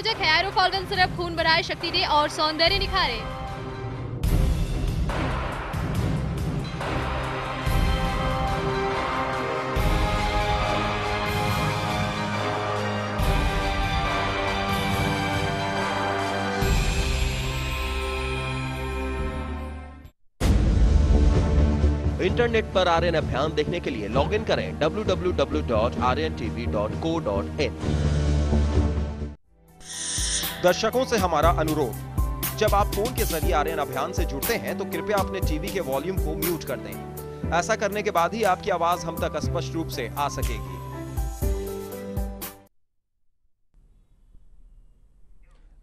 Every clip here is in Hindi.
रोमांचक है। एरोफॉल्गन सिरप खून बढ़ाए, शक्ति दे और सौंदर्य निखारे। इंटरनेट पर आर्यन अभियान देखने के लिए लॉगिन करें www.aryantv.co.in। दर्शकों से हमारा अनुरोध, जब आप फोन के जरिए आर्यन अभियान से जुड़ते हैं तो कृपया अपने टीवी के वॉल्यूम को म्यूट कर दें। ऐसा करने के बाद ही आपकी आवाज हम तक स्पष्ट रूप से आ सकेगी।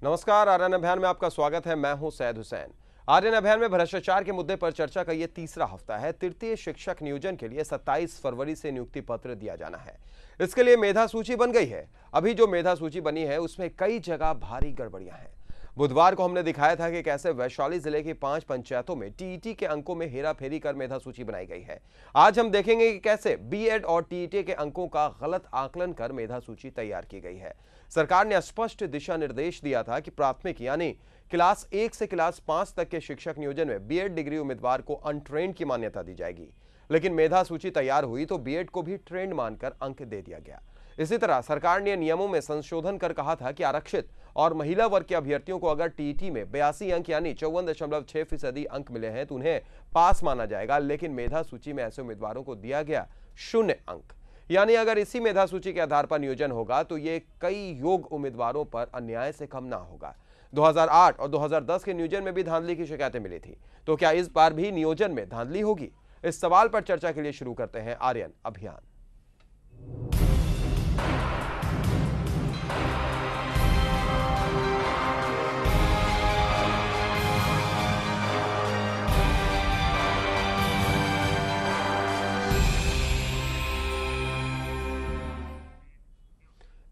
नमस्कार, आर्यन अभियान में आपका स्वागत है। मैं हूं सैयद हुसैन। आर्यन अभियान में भ्रष्टाचार के मुद्दे पर चर्चा का यह तीसरा हफ्ता है। तृतीय शिक्षक नियोजन के लिए 27 फरवरी से नियुक्ति पत्र दिया जाना है। इसके लिए मेधा सूची बन गई है। अभी जो मेधा सूची बनी है उसमें कई जगह भारी गड़बड़ियां हैं। बुधवार को हमने दिखाया था कि कैसे वैशाली जिले की 5 पंचायतों में टीईटी के अंकों में हेराफेरी कर मेधा सूची बनाई गई है। आज हम देखेंगे कि कैसे बीएड और टीईटी के अंकों का गलत आकलन कर मेधा सूची तैयार की गई है। सरकार ने स्पष्ट दिशा निर्देश दिया था कि प्राथमिक यानी क्लास 1 से क्लास 5 तक के शिक्षक नियोजन में बीएड डिग्री उम्मीदवार को अनट्रेंड की मान्यता दी जाएगी। लेकिन मेधा सूची तैयार हुई तो बीएड को भी ट्रेंड मानकर अंक दे दिया गया। इसी तरह सरकार ने नियमों में संशोधन कर कहा था कि आरक्षित और महिला वर्ग के अभ्यर्थियों को अगर टीईटी में 82 अंक यानी 54.6% अंक मिले हैं तो उन्हें पास माना जाएगा। लेकिन मेधा सूची में ऐसे उम्मीदवारों को दिया गया 0 अंक। यानी अगर इसी मेधा सूची के आधार पर नियोजन होगा तो ये कई योग्य उम्मीदवारों पर अन्याय से कम ना होगा। 2008 और 2010 के नियोजन में भी धांधली की शिकायतें मिली थी, तो क्या इस बार भी नियोजन में धांधली होगी? इस सवाल पर चर्चा के लिए शुरू करते हैं आर्यन अभियान।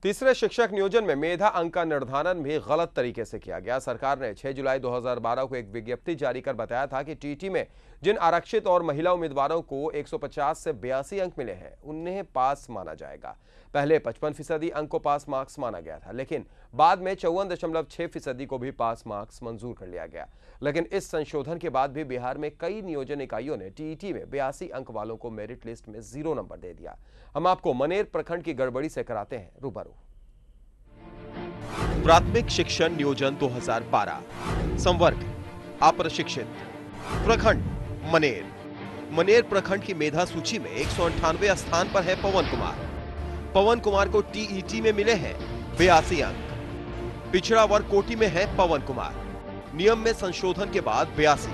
तीसरे शिक्षक नियोजन में मेधा अंक का निर्धारण भी गलत तरीके से किया गया। सरकार ने 6 जुलाई 2012 को एक विज्ञप्ति जारी कर बताया था कि टीटी में जिन आरक्षित और महिला उम्मीदवारों को 150 से 82 अंक मिले हैं उन्हें पास माना जाएगा। पहले 55% अंक को पास मार्क्स माना गया था, लेकिन बाद में 54.6% को भी पास मार्क्स मंजूर कर लिया गया। लेकिन इस संशोधन के बाद भी बिहार में कई नियोजन इकाइयों ने टीईटी में 82 अंक वालों को मेरिट लिस्ट में 0 नंबर दे दिया। हम आपको मनेर प्रखंड की गड़बड़ी से कराते हैं रूबरू। प्राथमिक शिक्षण नियोजन 2012 संवर्ग अप्रशिक्षित प्रखंड मनेर प्रखंड की मेधा सूची में 198 स्थान पर है पवन कुमार को टीईटी में मिले हैं 82 अंक। पिछड़ा वर्ग कोटि में है पवन कुमार। नियम में संशोधन के बाद 82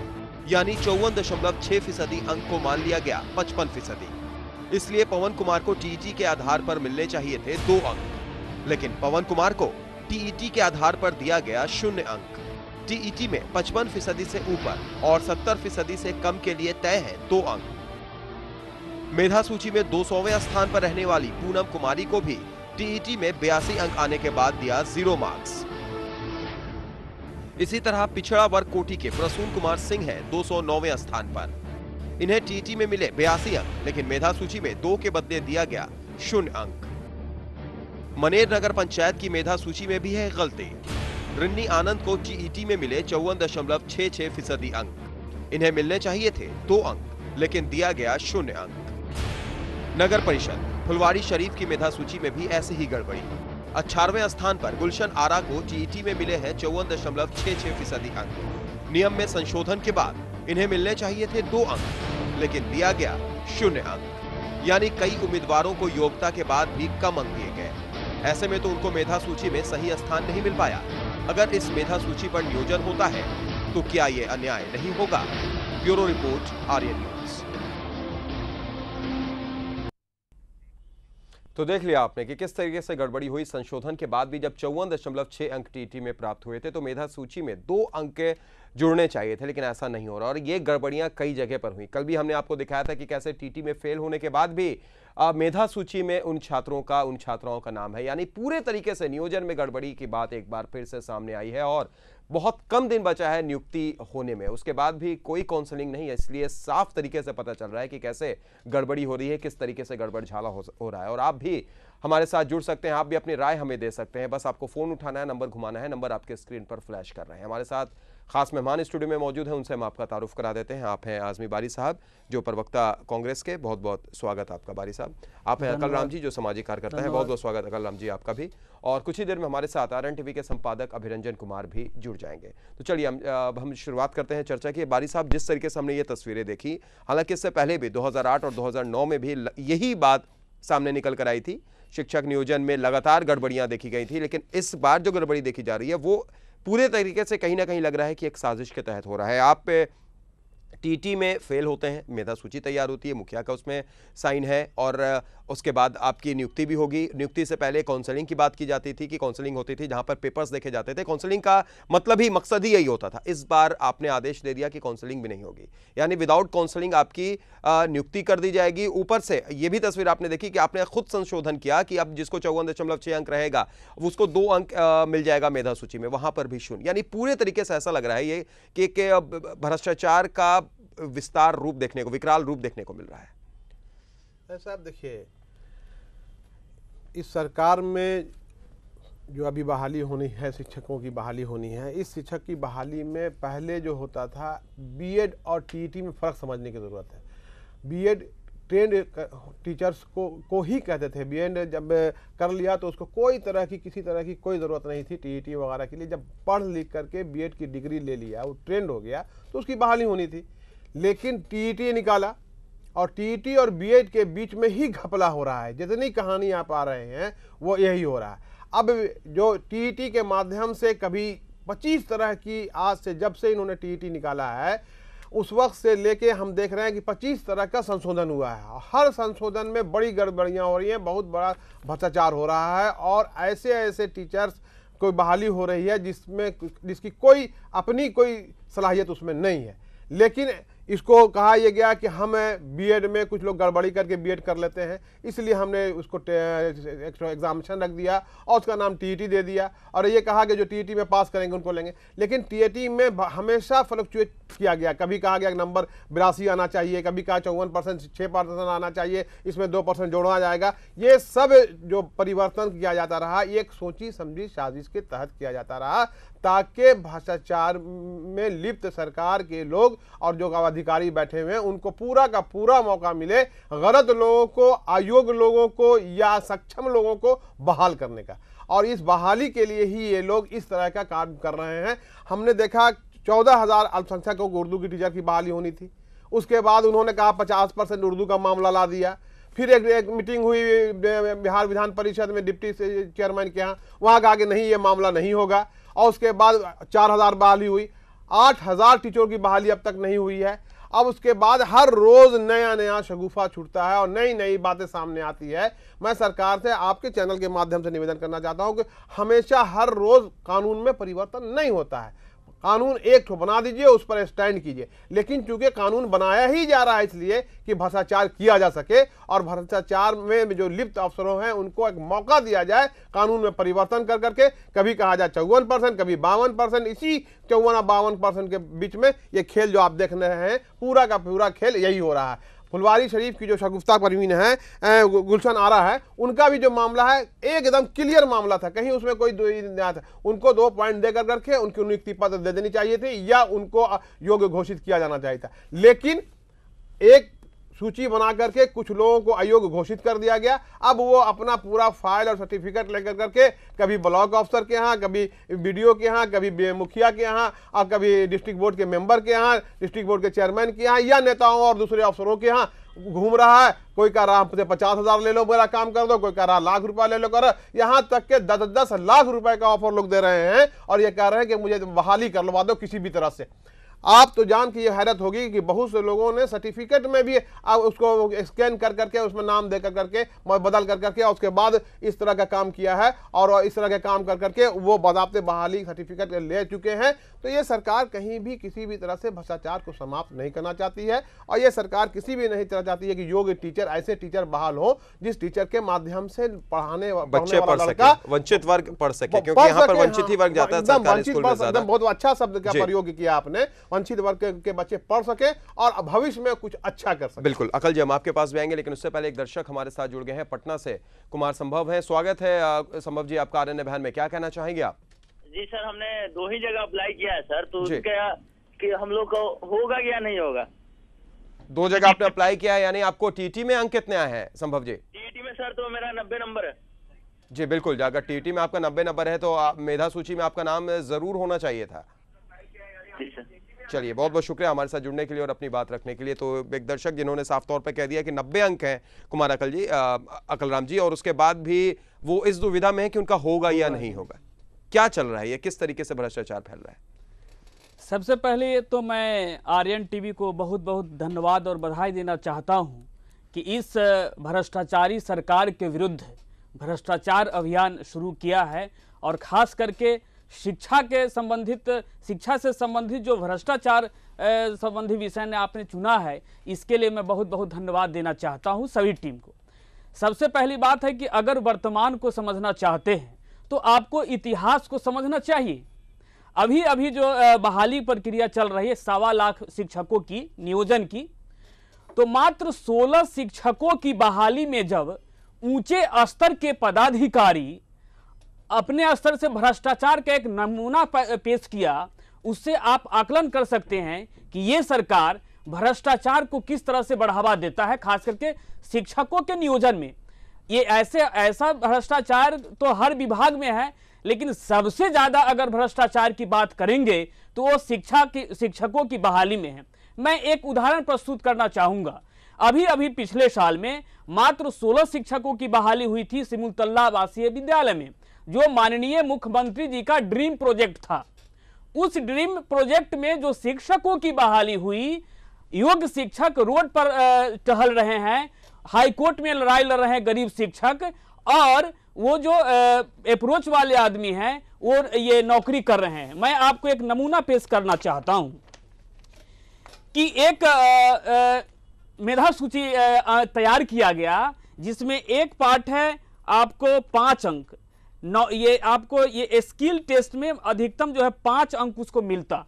यानी 54.6% अंक को मान लिया गया 55%। इसलिए पवन कुमार को टीईटी के आधार पर मिलने चाहिए थे 2 अंक, लेकिन पवन कुमार को टीईटी के आधार पर दिया गया 0 अंक। टीईटी में 55% से ऊपर और 70% से कम के लिए तय है 2 अंक। मेधा सूची में 200वें स्थान पर रहने वाली पूनम कुमारी को भी टीईटी में 82 अंक आने के बाद दिया 0 मार्क्स। इसी तरह पिछड़ा वर्ग कोटि के प्रसून कुमार सिंह है 209वें स्थान पर। इन्हें टीईटी में मिले 82 अंक, लेकिन मेधा सूची में 2 के बदले दिया गया 0 अंक। मनेर नगर पंचायत की मेधा सूची में भी है गलती। रिन्नी आनंद को टीईटी में मिले 54.66% अंक। इन्हें मिलने चाहिए थे 2 अंक, लेकिन दिया गया 0 अंक। नगर परिषद फुलवाड़ी शरीफ की मेधा सूची में भी ऐसी ही गड़बड़ी। 18वें स्थान पर गुलशन आरा को टीईटी में मिले हैं 54.66% अंक। नियम में संशोधन के बाद इन्हें मिलने चाहिए थे 2 अंक, लेकिन दिया गया 0 अंक। यानी कई उम्मीदवारों को योग्यता के बाद भी कम अंक दिए गए। ऐसे में तो उनको मेधा सूची में सही स्थान नहीं मिल पाया। अगर इस मेधा सूची पर नियोजन होता है तो क्या ये अन्याय नहीं होगा? Bureau report, Aryan news. तो देख लिया आपने कि किस तरीके से गड़बड़ी हुई। संशोधन के बाद भी जब 54.6 अंक टीईटी में प्राप्त हुए थे तो मेधा सूची में 2 अंक जुड़ने चाहिए थे, लेकिन ऐसा नहीं हो रहा और ये गड़बड़ियां कई जगह पर हुई। कल भी हमने आपको दिखाया था कि कैसे टीटी में फेल होने के बाद भी मेधा सूची में उन छात्राओं का नाम है। यानी पूरे तरीके से नियोजन में गड़बड़ी की बात एक बार फिर से सामने आई है और बहुत कम दिन बचा है नियुक्ति होने में, उसके बाद भी कोई काउंसलिंग नहीं है। इसलिए साफ तरीके से पता चल रहा है कि कैसे गड़बड़ी हो रही है, किस तरीके से गड़बड़ झाला हो रहा है। और आप भी हमारे साथ जुड़ सकते हैं। आप भी अपनी राय हमें दे सकते हैं, बस आपको फोन उठाना है, नंबर घुमाना है, नंबर आपके स्क्रीन पर फ्लैश कर रहे हैं। हमारे साथ खास मेहमान स्टूडियो में मौजूद हैं, उनसे हम आपका तारुफ करा देते हैं। आप हैं आजमी बारी साहब, जो प्रवक्ता कांग्रेस के। बहुत बहुत स्वागत आपका बारी साहब। आप हैं अकल राम जी, जो सामाजिक कार्यकर्ता है। बहुत बहुत स्वागत अकल राम जी आपका भी। और कुछ ही देर में हमारे साथ आरएन टीवी के संपादक अभिरंजन कुमार भी जुड़ जाएंगे। तो चलिए हम शुरुआत करते हैं चर्चा की। बारी साहब, जिस तरीके से हमने ये तस्वीरें देखी, हालांकि इससे पहले भी 2008 और 2009 में भी यही बात सामने निकल कर आई थी। शिक्षक नियोजन में लगातार गड़बड़ियां देखी गई थी, लेकिन इस बार जो गड़बड़ी देखी जा रही है वो पूरे तरीके से कहीं ना कहीं लग रहा है कि एक साजिश के तहत हो रहा है। आप टीटी में फेल होते हैं, मेधा सूची तैयार होती है, मुखिया का उसमें साइन है, और उसके बाद आपकी नियुक्ति भी होगी। नियुक्ति से पहले काउंसलिंग की बात की जाती थी कि काउंसलिंग होती थी जहां पर पेपर्स देखे जाते थे। काउंसलिंग का मतलब ही, मकसद ही यही होता था। इस बार आपने आदेश दे दिया कि काउंसलिंग भी नहीं होगी, यानी विदाउट काउंसलिंग आपकी नियुक्ति कर दी जाएगी। ऊपर से ये भी तस्वीर आपने देखी कि आपने खुद संशोधन किया कि अब जिसको 54.6 अंक रहेगा उसको 2 अंक मिल जाएगा मेधा सूची में, वहां पर भी शून्य। यानी पूरे तरीके से ऐसा लग रहा है ये कि भ्रष्टाचार का विस्तार रूप देखने को, विकराल रूप देखने को मिल रहा है। साहब देखिए, इस सरकार में जो अभी बहाली होनी है, शिक्षकों की बहाली होनी है, इस शिक्षक की बहाली में पहले जो होता था, बीएड और टीईटी में फ़र्क समझने की ज़रूरत है। बीएड ट्रेंड टीचर्स को ही कहते थे। बीएड जब कर लिया तो उसको किसी तरह की कोई ज़रूरत नहीं थी टीईटी वगैरह के लिए। जब पढ़ लिख करके बीएड की डिग्री ले लिया, वो ट्रेंड हो गया, तो उसकी बहाली होनी थी। लेकिन टीईटी निकाला और टीईटी और बीएड के बीच में ही घपला हो रहा है। जितनी कहानी आप आ रहे हैं वो यही हो रहा है। अब जो टीईटी के माध्यम से कभी 25 तरह की, आज से जब से इन्होंने टीईटी निकाला है उस वक्त से लेके हम देख रहे हैं कि 25 तरह का संशोधन हुआ है। हर संशोधन में बड़ी गड़बड़ियां हो रही हैं, बहुत बड़ा भ्रष्टाचार हो रहा है, और ऐसे ऐसे टीचर्स कोई बहाली हो रही है जिसकी कोई अपनी कोई सलाहियत उसमें नहीं है। लेकिन इसको कहा यह गया कि हम बीएड में कुछ लोग गड़बड़ी करके बीएड कर लेते हैं, इसलिए हमने उसको एग्जामिनेशन रख दिया और उसका नाम टीईटी दे दिया, और ये कहा कि जो टीईटी में पास करेंगे उनको लेंगे। लेकिन टीईटी में हमेशा फ्लक्चुएट किया गया। कभी कहा गया नंबर 82 आना चाहिए, कभी कहा 54%, 6% आना चाहिए, इसमें 2% जोड़ा जाएगा। ये सब जो परिवर्तन किया जाता रहा, ये एक सोची समझी साजिश के तहत किया जाता रहा, ताकि भ्रष्टाचार में लिप्त सरकार के लोग और जो अधिकारी बैठे हुए हैं उनको पूरा का पूरा मौका मिले गलत लोगों को, अयोग्य लोगों को या सक्षम लोगों को बहाल करने का। और इस बहाली के लिए ही ये लोग इस तरह का काम कर रहे हैं। हमने देखा 14,000 अल्पसंख्यकों को उर्दू की टीचर की बहाली होनी थी, उसके बाद उन्होंने कहा 50% उर्दू का मामला ला दिया। फिर एक मीटिंग हुई बिहार विधान परिषद में डिप्टी चेयरमैन के यहाँ, वहाँ कहा कि नहीं, ये मामला नहीं होगा, और उसके बाद 4,000 बहाली हुई। 8,000 टीचरों की बहाली अब तक नहीं हुई है। अब उसके बाद हर रोज नया नया शगुफा छूटता है और नई नई बातें सामने आती है। मैं सरकार से आपके चैनल के माध्यम से निवेदन करना चाहता हूं कि हमेशा हर रोज कानून में परिवर्तन नहीं होता है। कानून एक ठो बना दीजिए, उस पर स्टैंड कीजिए, लेकिन चूंकि कानून बनाया ही जा रहा है इसलिए कि भ्रष्टाचार किया जा सके और भ्रष्टाचार में जो लिप्त अफसरों हैं उनको एक मौका दिया जाए कानून में परिवर्तन कर करके। कभी कहा जाए 54%, कभी 52%, इसी 54 और 52% के बीच में ये खेल जो आप देख रहे हैं, पूरा का पूरा खेल यही हो रहा है। फुलवारी शरीफ की जो शगुफ्ता परवीन है, गुलशन आरा है, उनका भी जो मामला है एकदम क्लियर मामला था, कहीं उसमें कोई नहीं था। उनको 2 पॉइंट देकर करके उनकी नियुक्ति पत्र दे देनी चाहिए थी या उनको योग्य घोषित किया जाना चाहिए था। लेकिन एक सूची बना करके कुछ लोगों को अयोग्य घोषित कर दिया गया। अब वो अपना पूरा फाइल और सर्टिफिकेट लेकर करके कभी ब्लॉक अफसर के यहाँ, कभी बीडीओ के यहाँ, कभी मुखिया के यहाँ, और कभी डिस्ट्रिक्ट बोर्ड के मेंबर के यहाँ, डिस्ट्रिक्ट बोर्ड के चेयरमैन के यहाँ, या नेताओं और दूसरे अफसरों के यहाँ घूम रहा है। कोई कह रहा है 50,000 ले लो, मेरा काम कर दो, कोई कह रहा लाख रुपया ले लो, कर, यहाँ तक के 10-10 लाख रुपए का ऑफर लोग दे रहे हैं और ये कह रहे हैं कि मुझे बहाली करवा दो किसी भी तरह से। आप तो जान के ये हैरत होगी कि बहुत से लोगों ने सर्टिफिकेट में भी उसको स्कैन कर करके उसमें नाम दे कर करके बदल कर करके उसके बाद इस तरह का काम किया है और इस तरह के काम कर करके वो बाज़ाब्ते बहाली सर्टिफिकेट ले चुके हैं। तो ये सरकार कहीं भी किसी भी तरह से भ्रष्टाचार को समाप्त नहीं करना चाहती है और ये सरकार किसी भी नहीं तरह चाहती है कि योग्य टीचर, ऐसे टीचर बहाल हो जिस टीचर के माध्यम से पढ़ाने बच्चे पढ़ सके, वंचित वर्ग पढ़ सके, क्योंकि यहाँ पर वंचित ही वर्ग जाता है सरकारी स्कूल में ज़्यादा। बहुत अच्छा शब्द का प्रयोग किया आपने, वंचित वर्ग के बच्चे पढ़ सके और भविष्य में कुछ अच्छा कर सके। बिल्कुल अकल जी, हम आपके पास भी आएंगे, लेकिन उससे पहले एक दर्शक हमारे साथ जुड़ गए हैं पटना से, कुमार संभव है। स्वागत है संभव जी आपका आरएन अभियान में, क्या कहना चाहेंगे आप? जी सर, हमने 2 ही जगह अप्लाई किया है सर, तो क्या कि हम लोग को होगा या नहीं होगा? 2 जगह आपने अप्लाई किया है, यानी आपको टीटी में अंक कितने आए हैं संभव जी? टीटी में सर तो मेरा 90 नंबर है। जी बिल्कुल, अगर टीटी में आपका 90 नंबर है तो मेधा सूची में आपका नाम जरूर होना चाहिए था। जी सर। चलिए, बहुत बहुत शुक्रिया हमारे साथ जुड़ने के लिए और अपनी बात रखने के लिए। तो एक दर्शक जिन्होंने साफ तौर पे कह दिया कि 90 अंक हैं कुमार अकलराम जी, और उसके बाद भी वो इस दुविधा में है कि उनका होगा या नहीं होगा। क्या चल रहा है, ये किस तरीके से भ्रष्टाचार फैल रहा है? सबसे पहले तो मैं आर्यन टीवी को बहुत बहुत धन्यवाद और बधाई देना चाहता हूं कि इस भ्रष्टाचारी सरकार के विरुद्ध भ्रष्टाचार अभियान शुरू किया है, और खास करके शिक्षा से संबंधित जो भ्रष्टाचार संबंधी विषय ने आपने चुना है, इसके लिए मैं बहुत बहुत धन्यवाद देना चाहता हूं सभी टीम को। सबसे पहली बात है कि अगर वर्तमान को समझना चाहते हैं तो आपको इतिहास को समझना चाहिए। अभी अभी जो बहाली प्रक्रिया चल रही है 1.25 लाख शिक्षकों की नियोजन की, तो मात्र 16 शिक्षकों की बहाली में जब ऊंचे स्तर के पदाधिकारी अपने स्तर से भ्रष्टाचार का एक नमूना पेश किया, उससे आप आकलन कर सकते हैं कि ये सरकार भ्रष्टाचार को किस तरह से बढ़ावा देता है, खास करके शिक्षकों के नियोजन में। ये ऐसा भ्रष्टाचार तो हर विभाग में है, लेकिन सबसे ज्यादा अगर भ्रष्टाचार की बात करेंगे तो वो शिक्षकों की बहाली में है। मैं एक उदाहरण प्रस्तुत करना चाहूंगा। अभी अभी पिछले साल में मात्र 16 शिक्षकों की बहाली हुई थी सिमुलतल्ला आवासीय विद्यालय में, जो माननीय मुख्यमंत्री जी का ड्रीम प्रोजेक्ट था। उस ड्रीम प्रोजेक्ट में जो शिक्षकों की बहाली हुई, योग्य शिक्षक रोड पर टहल रहे हैं, हाईकोर्ट में लड़ाई लड़ रहे हैं गरीब शिक्षक, और वो जो अप्रोच वाले आदमी हैं वो ये नौकरी कर रहे हैं। मैं आपको एक नमूना पेश करना चाहता हूं कि एक मेधा सूची तैयार किया गया, जिसमें एक पार्ट है आपको 5 अंक, ये आपको ये स्किल टेस्ट में अधिकतम जो है 5 अंक उसको मिलता,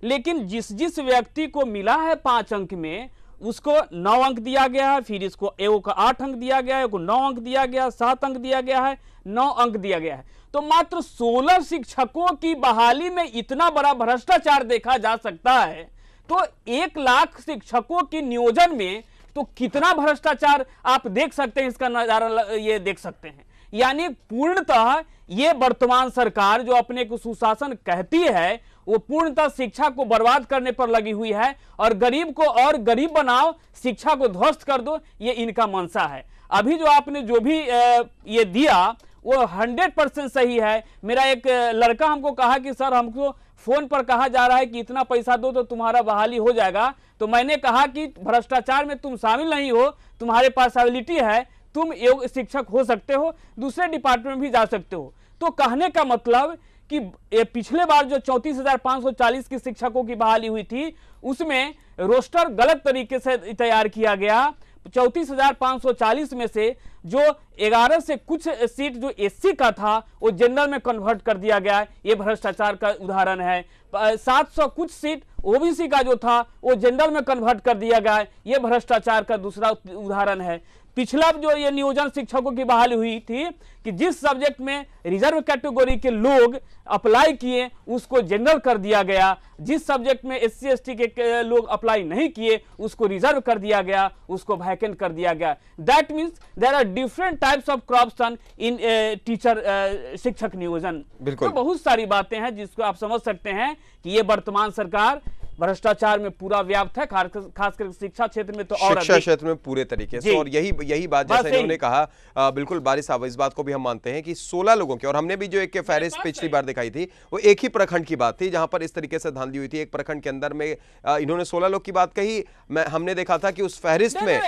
लेकिन जिस व्यक्ति को मिला है 5 अंक में उसको 9 अंक दिया गया है, फिर इसको एगो का 8 अंक दिया गया है, को 9 अंक दिया गया, 7 अंक दिया गया है, 9 अंक दिया गया है। तो मात्र 16 शिक्षकों की बहाली में इतना बड़ा भ्रष्टाचार देखा जा सकता है, तो 1 लाख शिक्षकों के नियोजन में तो कितना भ्रष्टाचार आप देख सकते हैं, इसका नजारा ये देख सकते हैं। यानी पूर्णतः ये वर्तमान सरकार जो अपने को सुशासन कहती है, वो पूर्णतः शिक्षा को बर्बाद करने पर लगी हुई है, और गरीब को और गरीब बनाओ, शिक्षा को ध्वस्त कर दो, ये इनका मंशा है। अभी जो आपने जो भी ये दिया वो 100% सही है। मेरा एक लड़का हमको कहा कि सर हमको फोन पर कहा जा रहा है कि इतना पैसा दो तो तुम्हारा बहाली हो जाएगा, तो मैंने कहा कि भ्रष्टाचार में तुम शामिल नहीं हो, तुम्हारे पास एबिलिटी है, तुम योग्य शिक्षक हो सकते हो, दूसरे डिपार्टमेंट भी जा सकते हो। तो कहने का मतलब कि पिछले बार जो 34,540 की शिक्षकों की बहाली हुई थी, उसमें रोस्टर गलत तरीके से तैयार किया गया। 34,540 में से जो 11 से कुछ सीट जो एससी का था वो जनरल में कन्वर्ट कर दिया गया, ये भ्रष्टाचार का उदाहरण है। 700 कुछ सीट ओबीसी का जो था वो जनरल में कन्वर्ट कर दिया गया, ये भ्रष्टाचार का दूसरा उदाहरण है। पिछला जो ये नियोजन शिक्षकों की बहाली हुई थी कि जिस सब्जेक्ट में रिजर्व कैटेगरी के लोग अप्लाई किए उसको जनरल कर दिया गया, जिस सब्जेक्ट में एससी एसटी के लोग अप्लाई नहीं किए उसको रिजर्व कर दिया गया, उसको वैकेंट कर दिया गया। That means there are different types of corruption in teacher शिक्षक नियोजन। तो बहुत सारी बातें हैं जिसको आप समझ सकते हैं कि ये वर्तमान सरकार भ्रष्टाचार में पूरा व्याप्त है, खासकर शिक्षा क्षेत्र में तो और शिक्षा क्षेत्र में पूरे तरीके से। और यही बात जैसे इन्होंने कहा, बिल्कुल बारिश साहब, इस बात को भी हम मानते हैं कि 16 लोगों की, और हमने भी जो एक फहरिस्त पिछली बार दिखाई थी वो एक ही प्रखंड की बात थी जहां पर इस तरीके से धांधली हुई थी। एक प्रखंड के अंदर में इन्होंने 16 लोग की बात कही, हमने देखा था कि उस फहरिस्त में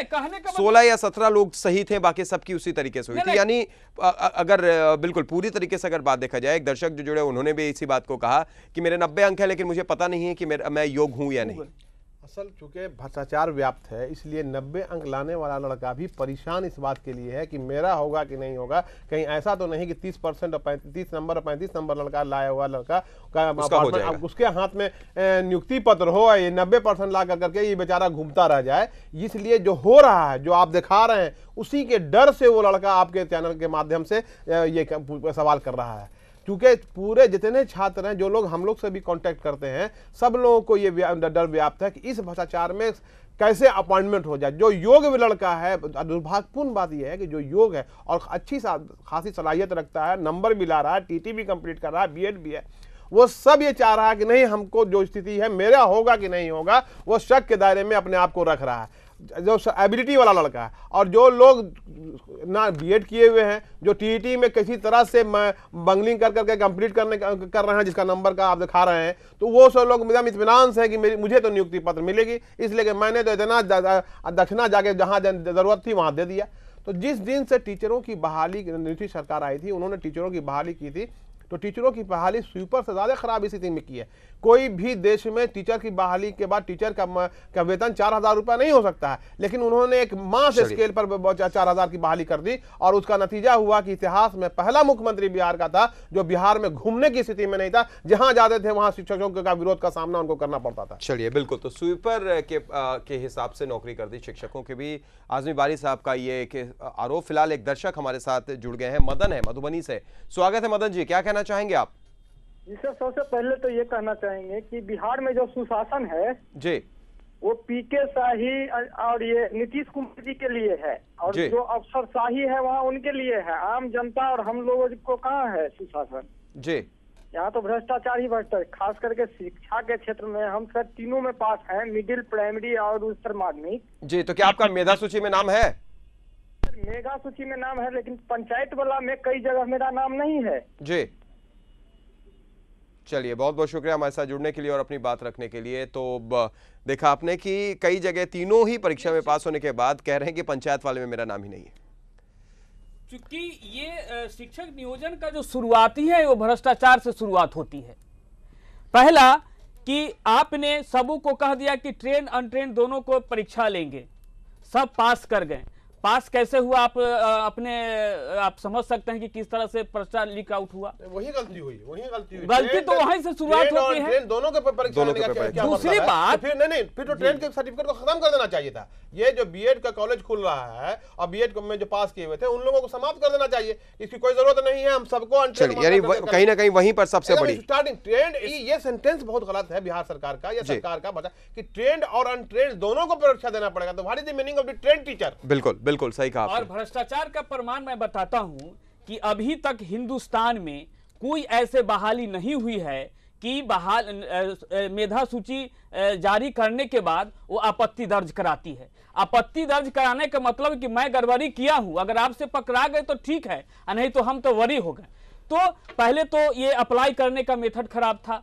16 या 17 लोग सही थे, बाकी सबकी उसी तरीके से हुई थी। यानी अगर बिल्कुल पूरी तरीके से अगर बात देखा जाए, एक दर्शक जो जुड़े उन्होंने भी इसी बात को कहा कि मेरे 90 अंक है लेकिन मुझे पता नहीं है कि मैं योग हूं या नहीं। असल चूंकि भ्रष्टाचार व्याप्त है, इसलिए 90 अंक लाने वाला लड़का भी परेशान इस बात के लिए है कि मेरा होगा कि नहीं होगा। कहीं ऐसा तो नहीं कि 30% और 30 नंबर और 35 नंबर लड़का लाया हुआ लड़का का उसके हाथ में नियुक्ति पत्र हो, ये 90% ला करके ये बेचारा घूमता रह जाए। इसलिए जो हो रहा है, जो आप दिखा रहे हैं, उसी के डर से वो लड़का आपके चैनल के माध्यम से ये सवाल कर रहा है। क्योंकि पूरे जितने छात्र हैं, जो लोग हम लोग से भी कांटेक्ट करते हैं, सब लोगों को ये डर व्याप्त है कि इस भ्रष्टाचार में कैसे अपॉइंटमेंट हो जाए। जो योग्य लड़का है, दुर्भाग्यपूर्ण बात यह है कि जो योग्य है और अच्छी खासी सलाहियत रखता है, नंबर भी ला रहा है, टीटी भी कंप्लीट कर रहा है, बीएड भी है, वो सब ये चाह रहा है कि नहीं, हमको जो स्थिति है मेरा होगा कि नहीं होगा, वो शक के दायरे में अपने आप को रख रहा है। जो एबिलिटी वाला लड़का है और जो लोग ना बीएड किए हुए हैं, जो टीईटी में किसी तरह से बंगलिंग कर करके कंप्लीट कर रहे हैं, जिसका नंबर का आप दिखा रहे हैं, तो वो सब लोग एकदम इत्मीनान से है कि मुझे तो नियुक्ति पत्र मिलेगी, इसलिए कि मैंने तो इतना दक्षिणा जाके जहाँ जरूरत थी वहाँ दे दिया। तो जिस दिन से टीचरों की बहाली नीतीश सरकार आई थी, उन्होंने टीचरों की बहाली की थी, तो टीचरों की बहाली स्वीपर से ज़्यादा खराब स्थिति में की है। कोई भी देश में टीचर की बहाली के बाद टीचर का वेतन 4,000 रुपया नहीं हो सकता है, लेकिन उन्होंने एक मास स्केल पर 4,000 की बहाली कर दी और उसका नतीजा हुआ कि इतिहास में पहला मुख्यमंत्री बिहार का था जो बिहार में घूमने की स्थिति में नहीं था, जहां जाते थे वहां शिक्षकों का विरोध का सामना उनको करना पड़ता था। चलिए, बिल्कुल। तो स्वीपर के हिसाब से नौकरी कर दी शिक्षकों के भी। आजमी बारी साहब का ये आरोप। फिलहाल एक दर्शक हमारे साथ जुड़ गए हैं, मदन है मधुबनी से। स्वागत है मदन जी, क्या कहना चाहेंगे आप? जी सर, सबसे पहले तो ये कहना चाहेंगे कि बिहार में जो सुशासन है जी, वो पीके शाही और ये नीतीश कुमार जी के लिए है, और जो अफसरशाही है वहाँ उनके लिए है। आम जनता और हम लोगों को कहाँ है सुशासन जी? यहाँ तो भ्रष्टाचार ही भ्रष्टाचार। खास करके शिक्षा के क्षेत्र में हम सर तीनों में पास हैं, मिडिल, प्राइमरी और उच्चतर माध्यमिक। जी, तो क्या आपका मेधा सूची में नाम है? मेगा सूची में नाम है, लेकिन पंचायत वाला में कई जगह मेरा नाम नहीं है जी। चलिए, बहुत बहुत शुक्रिया हमारे साथ जुड़ने के लिए और अपनी बात रखने के लिए। तो देखा आपने कि कई जगह तीनों ही परीक्षा में पास होने के बाद कह रहे हैं कि पंचायत वाले में मेरा नाम ही नहीं है। क्योंकि ये शिक्षक नियोजन का जो शुरुआती है वो भ्रष्टाचार से शुरुआत होती है। पहला कि आपने सबों को कह दिया कि ट्रेन अनट्रेन दोनों को परीक्षा लेंगे, सब पास कर गए। पास कैसे हुआ आप समझ सकते हैं कि किस तरह से पर्चा लीक आउट हुआ। वही गलती हुई। गलती तो वहीं से शुरुआत होती है। दोनों के परीक्षा दूसरी बात, फिर तो ट्रेन के सर्टिफिकेट को खत्म कर देना चाहिए था। ये जो बीएड का कॉलेज खुल रहा है और बीएड में जो पास किए हुए थे उन लोगों को समाप्त कर देना चाहिए। इसकी कोई जरूरत नहीं है, हम सबको यानी कहीं ना कहीं वहीं पर सबसे बड़ी स्टार्टिंग ट्रेंड। ये सेंटेंस बहुत गलत है बिहार सरकार का या सरकार का, बता कि ट्रेंड और अनट्रेंड दोनों को परीक्षा देना पड़ेगा। तो what is the meaning of the trained teacher? बिल्कुल बिल्कुल सही कहा। और भ्रष्टाचार का प्रमाण मैं बताता हूं कि अभी तक हिंदुस्तान में कोई ऐसे बहाली नहीं हुई है कि मेधा सूची जारी करने के बाद वो आपत्ति दर्ज कराती है। आपत्ति दर्ज कराने का मतलब कि मैं गड़बड़ी किया हूं, अगर आपसे पकड़ा गए तो ठीक है, नहीं तो हम तो वरी हो गए। तो पहले तो ये अप्लाई करने का मेथड खराब था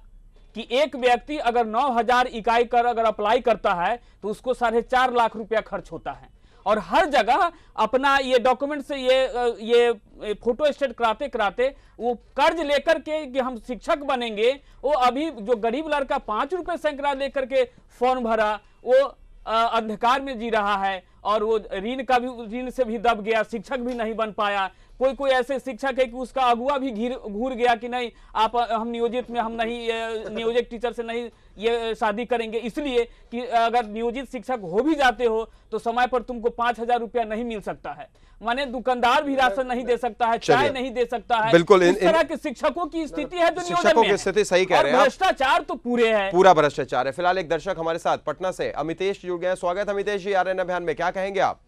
कि एक व्यक्ति अगर 9,000 इकाई कर अगर अप्लाई करता है तो उसको 4.5 लाख रुपया खर्च होता है, और हर जगह अपना ये डॉक्यूमेंट से ये फोटो स्टेट कराते कराते वो कर्ज लेकर के कि हम शिक्षक बनेंगे। वो अभी जो गरीब लड़का 5 रुपए सैकड़ा लेकर के फॉर्म भरा, वो अंधकार में जी रहा है और वो ऋण से भी दब गया, शिक्षक भी नहीं बन पाया। कोई ऐसे शिक्षक है कि उसका अगुआ भी घूर गया कि नहीं आप हम नियोजित में हम नहीं नियोजित टीचर से नहीं ये शादी करेंगे, इसलिए कि अगर नियोजित शिक्षक हो भी जाते हो तो समय पर तुमको 5,000 रुपया नहीं मिल सकता है। माने दुकानदार भी राशन नहीं दे सकता है, चाय नहीं दे सकता है। बिल्कुल इस तरह के शिक्षकों की स्थिति है जो शिक्षकों की स्थिति सही कह रहे हैं। भ्रष्टाचार तो पूरा भ्रष्टाचार है। फिलहाल एक दर्शक हमारे साथ पटना से अमितेश जुड़ गए हैं। स्वागत है अमितेश जी, आर्यन अभियान में, क्या कहेंगे आप?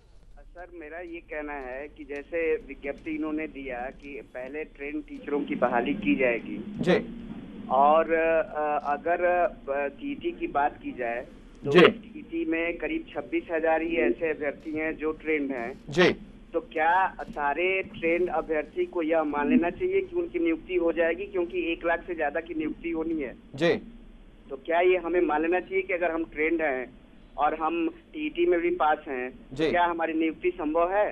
सर, मेरा ये कहना है कि जैसे विज्ञप्ति इन्होंने दिया कि पहले ट्रेन टीचरों की बहाली की जाएगी जी, और अगर टीटी की बात की जाए तो टीटी में करीब 26,000 ही ऐसे अभ्यर्थी हैं जो ट्रेंड हैं जी। तो क्या सारे ट्रेंड अभ्यर्थी को यह मान लेना चाहिए कि उनकी नियुक्ति हो जाएगी, क्योंकि 1 लाख से ज्यादा की नियुक्ति होनी है जी? तो क्या ये हमें मान लेना चाहिए कि अगर हम ट्रेंड हैं और हम टीटी में भी पास हैं तो क्या हमारी नियुक्ति संभव है?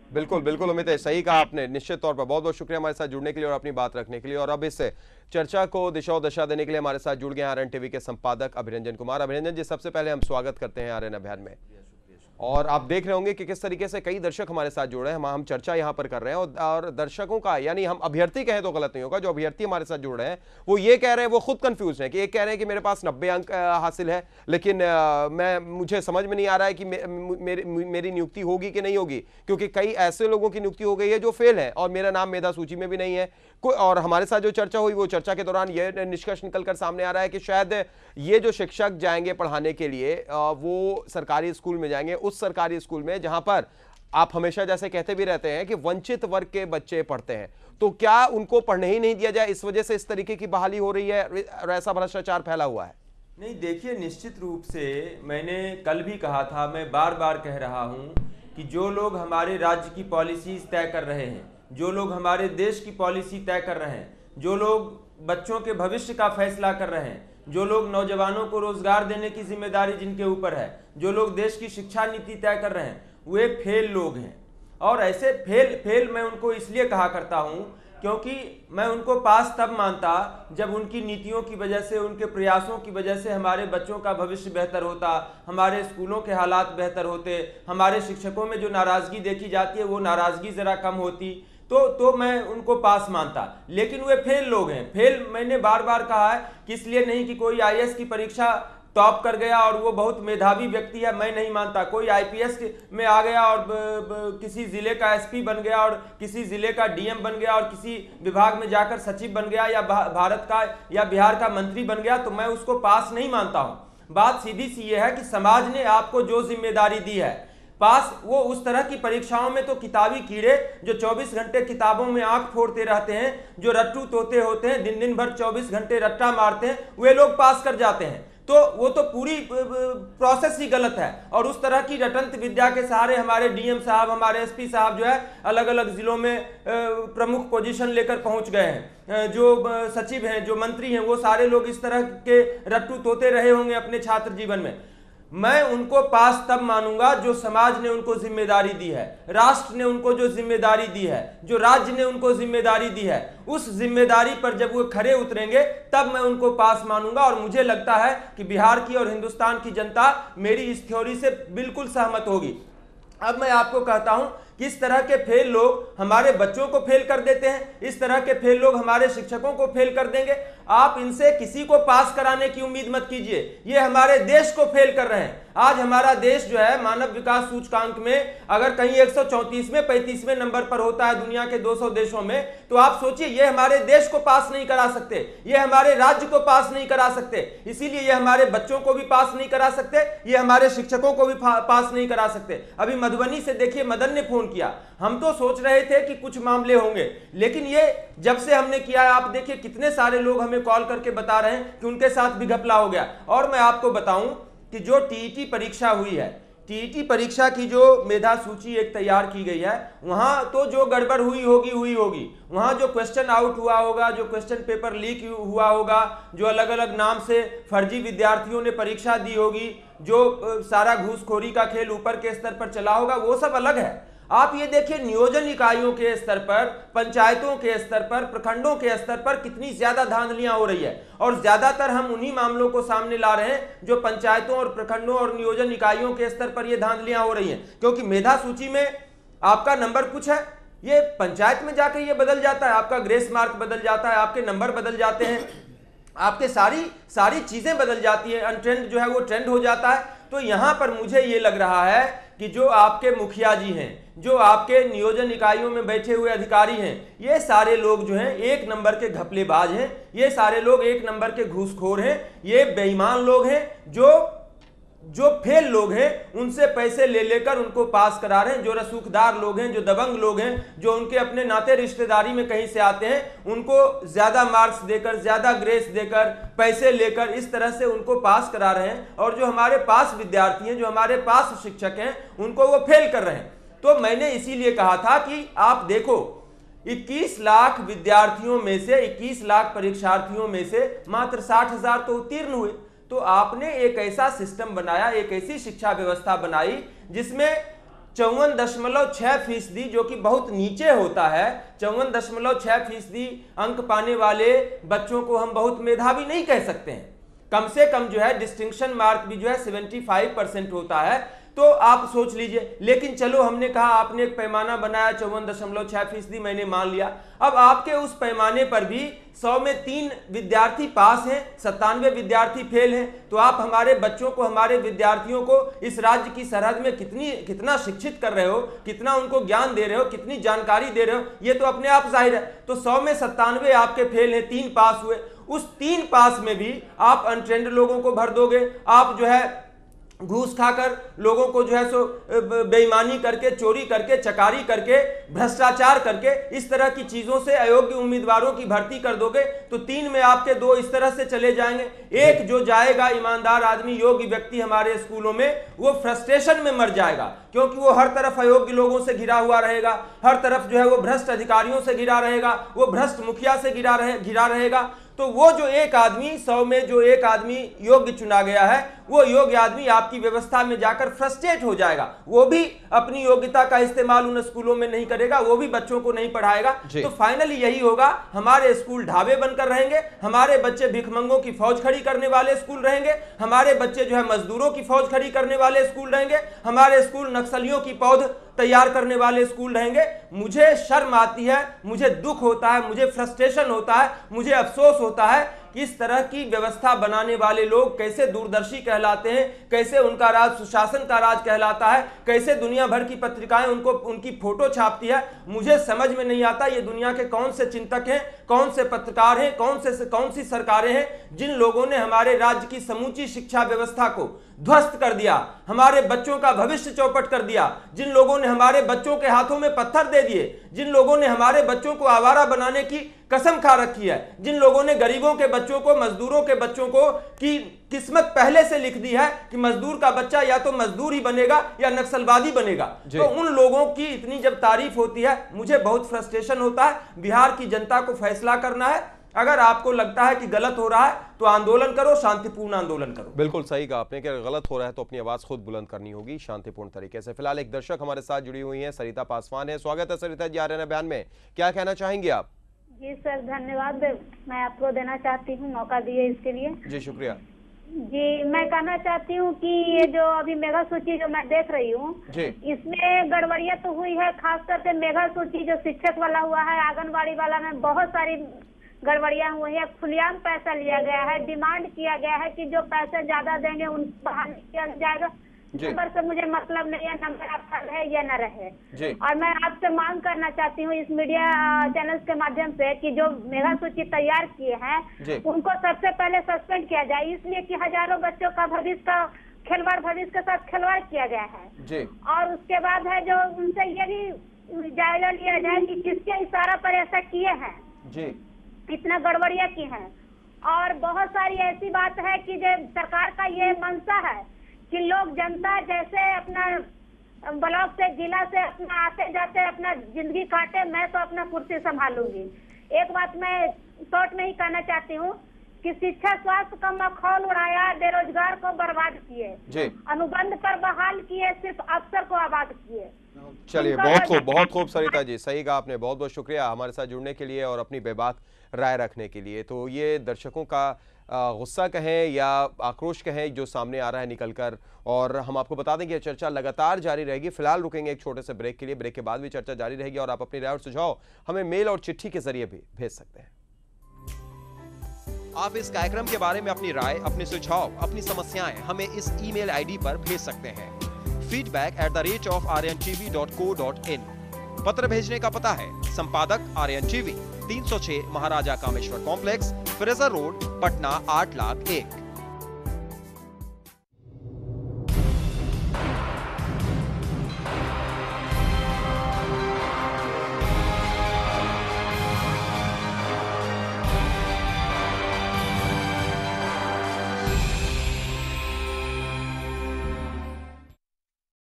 बिल्कुल बिल्कुल उम्मीद, सही कहा आपने, निश्चित तौर पर। बहुत बहुत शुक्रिया हमारे साथ जुड़ने के लिए और अपनी बात रखने के लिए। और अब इस चर्चा को दिशा और दशा देने के लिए हमारे साथ जुड़ गए आरएन टीवी के संपादक अभिरंजन कुमार। अभिरंजन जी, सबसे पहले हम स्वागत करते हैं आरएन अभियान में। और आप देख रहे होंगे कि किस तरीके से कई दर्शक हमारे साथ जुड़ रहे हैं। हम चर्चा यहाँ पर कर रहे हैं और दर्शकों का, यानी हम अभ्यर्थी कहें तो गलत नहीं होगा, जो अभ्यर्थी हमारे साथ जुड़ रहे हैं वो ये कह रहे हैं, वो खुद कंफ्यूज हैं कि एक कह रहे हैं कि मेरे पास 90 अंक हासिल है, लेकिन मुझे समझ में नहीं आ रहा है कि मेरी नियुक्ति होगी कि नहीं होगी, क्योंकि कई ऐसे लोगों की नियुक्ति हो गई है जो फेल है और मेरा नाम मेधा सूची में भी नहीं है। और हमारे साथ जो चर्चा हुई, वो चर्चा के दौरान यह निष्कर्ष निकलकर सामने आ रहा है कि शायद ये जो शिक्षक जाएंगे पढ़ाने के लिए वो सरकारी स्कूल में जाएंगे, उस सरकारी स्कूल में जहां पर आप हमेशा जैसे कहते भी रहते हैं कि वंचित वर्ग के बच्चे पढ़ते हैं, तो क्या उनको पढ़ने ही नहीं दिया जाए, इस वजह से इस तरीके की बहाली हो रही है और ऐसा भ्रष्टाचार फैला हुआ है? नहीं, देखिए, निश्चित रूप से मैंने कल भी कहा था, मैं बार बार कह रहा हूं कि जो लोग हमारे राज्य की पॉलिसीज तय कर रहे हैं, जो लोग हमारे देश की पॉलिसी तय कर रहे हैं, जो लोग बच्चों के भविष्य का फैसला कर रहे हैं, जो लोग नौजवानों को रोजगार देने की जिम्मेदारी जिनके ऊपर है, जो लोग देश की शिक्षा नीति तय कर रहे हैं, वे फेल लोग हैं। और ऐसे फेल मैं उनको इसलिए कहा करता हूं क्योंकि मैं उनको पास तब मानता जब उनकी नीतियों की वजह से, उनके प्रयासों की वजह से हमारे बच्चों का भविष्य बेहतर होता, हमारे स्कूलों के हालात बेहतर होते, हमारे शिक्षकों में जो नाराजगी देखी जाती है वो नाराजगी जरा कम होती, तो मैं उनको पास मानता। लेकिन वे फेल लोग हैं। फेल मैंने बार बार कहा है कि इसलिए नहीं कि कोई आईएएस की परीक्षा टॉप कर गया और वो बहुत मेधावी व्यक्ति है, मैं नहीं मानता। कोई आईपीएस में आ गया और किसी जिले का एसपी बन गया और किसी जिले का डीएम बन गया और किसी विभाग में जाकर सचिव बन गया या भारत का या बिहार का मंत्री बन गया, तो मैं उसको पास नहीं मानता हूं। बात सीधी सी ये है कि समाज ने आपको जो जिम्मेदारी दी है, पास वो उस तरह की परीक्षाओं में तो किताबी कीड़े जो 24 घंटे किताबों में आंख फोड़ते रहते हैं, जो रट्टू तोते होते हैं, दिन दिन भर 24 घंटे रट्टा मारते हैं, वे लोग पास कर जाते हैं। तो वो तो पूरी प्रोसेस ही गलत है। और उस तरह की रटंत विद्या के सहारे हमारे डीएम साहब, हमारे एसपी साहब जो है अलग अलग जिलों में प्रमुख पोजीशन लेकर पहुंच गए हैं। जो सचिव हैं, जो मंत्री हैं, वो सारे लोग इस तरह के रट्टू तोते रहे होंगे अपने छात्र जीवन में। मैं उनको पास तब मानूंगा जो समाज ने उनको जिम्मेदारी दी है, राष्ट्र ने उनको जो जिम्मेदारी दी है, जो राज्य ने उनको जिम्मेदारी दी है, उस जिम्मेदारी पर जब वो खरे उतरेंगे तब मैं उनको पास मानूंगा। और मुझे लगता है कि बिहार की और हिंदुस्तान की जनता मेरी इस थ्योरी से बिल्कुल सहमत होगी। अब मैं आपको कहता हूं कि इस तरह के फेल लोग हमारे बच्चों को फेल कर देते हैं, इस तरह के फेल लोग हमारे शिक्षकों को फेल कर देंगे। आप इनसे किसी को पास कराने की उम्मीद मत कीजिए, ये हमारे देश को फेल कर रहे हैं। आज हमारा देश जो है मानव विकास सूचकांक में अगर कहीं 134वें 35वें नंबर पर होता है दुनिया के 200 देशों में, तो आप सोचिए ये हमारे देश को पास नहीं करा सकते, ये हमारे राज्य को पास नहीं करा सकते, इसीलिए ये हमारे बच्चों को भी पास नहीं करा सकते, ये हमारे शिक्षकों को भी पास नहीं करा सकते। अभी मधुबनी से देखिए मदन ने फोन किया, हम तो सोच रहे थे कि कुछ मामले होंगे, लेकिन ये जब से हमने किया है आप देखिए कितने सारे लोग हमें कॉल करके बता रहे हैं कि उनके साथ भी घपला हो गया। और मैं आपको बताऊं कि जो टीईटी परीक्षा हुई है, टीईटी परीक्षा की जो मेधा सूची एक तैयार की गई है, वहां तो जो गड़बड़ हुई होगी, वहां जो क्वेश्चन आउट हुआ होगा, जो क्वेश्चन पेपर लीक हुआ होगा, जो अलग अलग नाम से फर्जी विद्यार्थियों ने परीक्षा दी होगी, जो सारा घूसखोरी का खेल ऊपर के स्तर पर चला होगा, वो सब अलग है। आप ये देखिए नियोजन इकाइयों के स्तर पर, पंचायतों के स्तर पर, प्रखंडों के स्तर पर कितनी ज्यादा धांधलियां हो रही है। और ज्यादातर हम उन्हीं मामलों को सामने ला रहे हैं जो पंचायतों और प्रखंडों और नियोजन इकाइयों के स्तर पर ये धांधलियां हो रही हैं। क्योंकि मेधा सूची में आपका नंबर कुछ है, ये पंचायत में जाकर ये बदल जाता है, आपका ग्रेस मार्क बदल जाता है, आपके नंबर बदल जाते हैं, आपके सारी चीजें बदल जाती है, अनट्रेंड जो है वो ट्रेंड हो जाता है। तो यहां पर मुझे ये लग रहा है कि जो आपके मुखिया जी हैं, जो आपके नियोजन इकाइयों में बैठे हुए अधिकारी हैं, ये सारे लोग जो हैं एक नंबर के घपलेबाज हैं, ये सारे लोग एक नंबर के घूसखोर हैं, ये बेईमान लोग हैं, जो फेल लोग हैं उनसे पैसे ले लेकर उनको पास करा रहे हैं, जो रसूखदार लोग हैं, जो दबंग लोग हैं, जो उनके अपने नाते रिश्तेदारी में कहीं से आते हैं, उनको ज्यादा मार्क्स देकर, ज्यादा ग्रेस देकर, पैसे लेकर इस तरह से उनको पास करा रहे हैं। और जो हमारे पास विद्यार्थी हैं, जो हमारे पास शिक्षक हैं, उनको वो फेल कर रहे हैं। तो मैंने इसीलिए कहा था कि आप देखो 21 लाख विद्यार्थियों में से, 21 लाख परीक्षार्थियों में से मात्र 60,000 तो उत्तीर्ण हुए। तो आपने एक ऐसा सिस्टम बनाया, एक ऐसी शिक्षा व्यवस्था बनाई जिसमें 54.6% जो कि बहुत नीचे होता है, 54.6% अंक पाने वाले बच्चों को हम बहुत मेधावी नहीं कह सकते हैं। कम से कम जो है डिस्टिंक्शन मार्क भी जो है 75% होता है। तो आप सोच लीजिए, लेकिन चलो हमने कहा आपने एक पैमाना बनाया 54.6%, मैंने मान लिया। अब आपके उस पैमाने पर भी 100 में 3 विद्यार्थी पास हैं, 97 विद्यार्थी फेल हैं। तो आप हमारे बच्चों को, हमारे विद्यार्थियों को इस राज्य की सरहद में कितना शिक्षित कर रहे हो, कितना उनको ज्ञान दे रहे हो, कितनी जानकारी दे रहे हो, ये तो अपने आप जाहिर है। तो 100 में 97 आपके फेल हैं, 3 पास हुए। उस 3 पास में भी आप अनट्रेंड लोगों को भर दोगे, आप जो है घूस खाकर लोगों को जो है सो बेईमानी करके, चोरी करके, चकारी करके, भ्रष्टाचार करके, इस तरह की चीजों से अयोग्य उम्मीदवारों की भर्ती कर दोगे तो 3 में आपके 2 इस तरह से चले जाएंगे। एक जो जाएगा ईमानदार आदमी, योग्य व्यक्ति हमारे स्कूलों में, वो फ्रस्ट्रेशन में मर जाएगा, क्योंकि वो हर तरफ अयोग्य लोगों से घिरा हुआ रहेगा, हर तरफ जो है वो भ्रष्ट अधिकारियों से घिरा रहेगा, वो भ्रष्ट मुखिया से घिरा रहेगा। तो वो जो एक आदमी, 100 में जो एक आदमी योग्य चुना गया है, वो योग्य आदमी आपकी व्यवस्था में जाकर फ्रस्ट्रेट हो जाएगा। वो भी अपनी योग्यता का इस्तेमाल उन स्कूलों में नहीं करेगा, वो भी बच्चों को नहीं पढ़ाएगा। तो फाइनली यही होगा, हमारे स्कूल ढाबे बनकर रहेंगे, हमारे बच्चे भिखमंगों की फौज खड़ी करने वाले स्कूल रहेंगे, हमारे बच्चे जो है मजदूरों की फौज खड़ी करने वाले स्कूल रहेंगे, हमारे स्कूल नक्सलियों की पौध तैयार करने वाले स्कूल रहेंगे। मुझे शर्म आती है, मुझे दुख होता है, मुझे फ्रस्ट्रेशन होता है, मुझे अफसोस होता है कि इस तरह की व्यवस्था बनाने वाले लोग कैसे दूरदर्शी कहलाते हैं, कैसे उनका राज सुशासन का राज कहलाता है, कैसे दुनिया भर की पत्रिकाएं उनकी फोटो छापती है। मुझे समझ में नहीं आता ये दुनिया के कौन से चिंतक हैं, कौन से पत्रकार हैं, कौन सी सरकारें हैं जिन लोगों ने हमारे राज्य की समूची शिक्षा व्यवस्था को ध्वस्त कर दिया, हमारे बच्चों का भविष्य चौपट कर दिया, जिन लोगों ने हमारे बच्चों के हाथों में पत्थर दे दिए, जिन लोगों ने हमारे बच्चों को आवारा बनाने की कसम खा रखी है, जिन लोगों ने गरीबों के बच्चों को, मजदूरों के बच्चों को की किस्मत पहले से लिख दी है कि मजदूर का बच्चा या तो मजदूर ही बनेगा या नक्सलवादी बनेगा। तो उन लोगों की इतनी जब तारीफ होती है, मुझे बहुत फ्रस्ट्रेशन होता है। बिहार की जनता को फैसला करना है। अगर आपको लगता है कि गलत हो रहा है तो आंदोलन करो, शांतिपूर्ण आंदोलन करो। बिल्कुल सही कहा आपने कि अगर गलत हो रहा है तो अपनी आवाज खुद बुलंद करनी होगी शांतिपूर्ण तरीके से। फिलहाल एक दर्शक हमारे साथ जुड़ी हुई हैं, सरिता पासवान है। स्वागत है सरिता जी, आर्यन अभियान में क्या कहना चाहेंगे आप? जी सर, धन्यवाद मैं आपको देना चाहती हूँ, मौका दिए इसके लिए। जी शुक्रिया। जी, मैं कहना चाहती हूँ कि ये जो अभी मेगा सूची जो मैं देख रही हूँ, इसमें गड़बड़ियाँ तो हुई है। खास करके मेगा सूची जो शिक्षक वाला हुआ है, आंगनबाड़ी वाला में बहुत सारी गड़बड़ियाँ हुई है। खुलेआम पैसा लिया गया है, डिमांड किया गया है कि जो पैसे ज्यादा देंगे उनको बहाल किया जाएगा। नंबर से मुझे मतलब नहीं है, नंबर आपका रहे या न रहे। और मैं आपसे मांग करना चाहती हूँ इस मीडिया चैनल्स के माध्यम से कि जो मेगा सूची तैयार किए हैं उनको सबसे पहले सस्पेंड किया जाए, इसलिए कि हजारों बच्चों का भविष्य के साथ खिलवाड़ किया गया है। और उसके बाद है जो उनसे ये भी जायजा लिया जाए कि किसके इशारा पर ऐसा किए हैं, इतना गड़बड़ियाँ की हैं। और बहुत सारी ऐसी बात है कि जो सरकार का ये मंशा है कि लोग, जनता जैसे अपना ब्लॉक से, जिला से अपना आते जाते अपना जिंदगी काटे, मैं तो अपना कुर्सी संभालूंगी। एक बात मैं शॉर्ट में ही कहना चाहती हूँ कि शिक्षा स्वास्थ्य का मखौल उड़ाया, बेरोजगार को बर्बाद किए, अनुबंध पर बहाल किए, सिर्फ अफसर को आबाद किए। चलिए, बहुत खूब सरिता जी, सही कहा आपने। बहुत बहुत शुक्रिया हमारे साथ जुड़ने के लिए और अपनी बेबाक राय रखने के लिए। तो ये दर्शकों का गुस्सा कहें या आक्रोश कहें जो सामने आ रहा है निकलकर, और हम आपको बता दें कि चर्चा लगातार जारी रहेगी। फिलहाल रुकेंगे एक छोटे से ब्रेक के लिए, ब्रेक के बाद भी चर्चा जारी रहेगी और आप अपनी राय और सुझाव हमें मेल और चिट्ठी के जरिए भी भेज सकते हैं। आप इस कार्यक्रम के बारे में अपनी राय, अपने सुझाव, अपनी समस्याएं हमें इस ईमेल आईडी पर भेज सकते हैं, feedback@aryan.tv.co.in। पत्र भेजने का पता है संपादक Aryan TV, 306 Maharaja Kameshwar complex, Fraser road, Patna 8,01,000।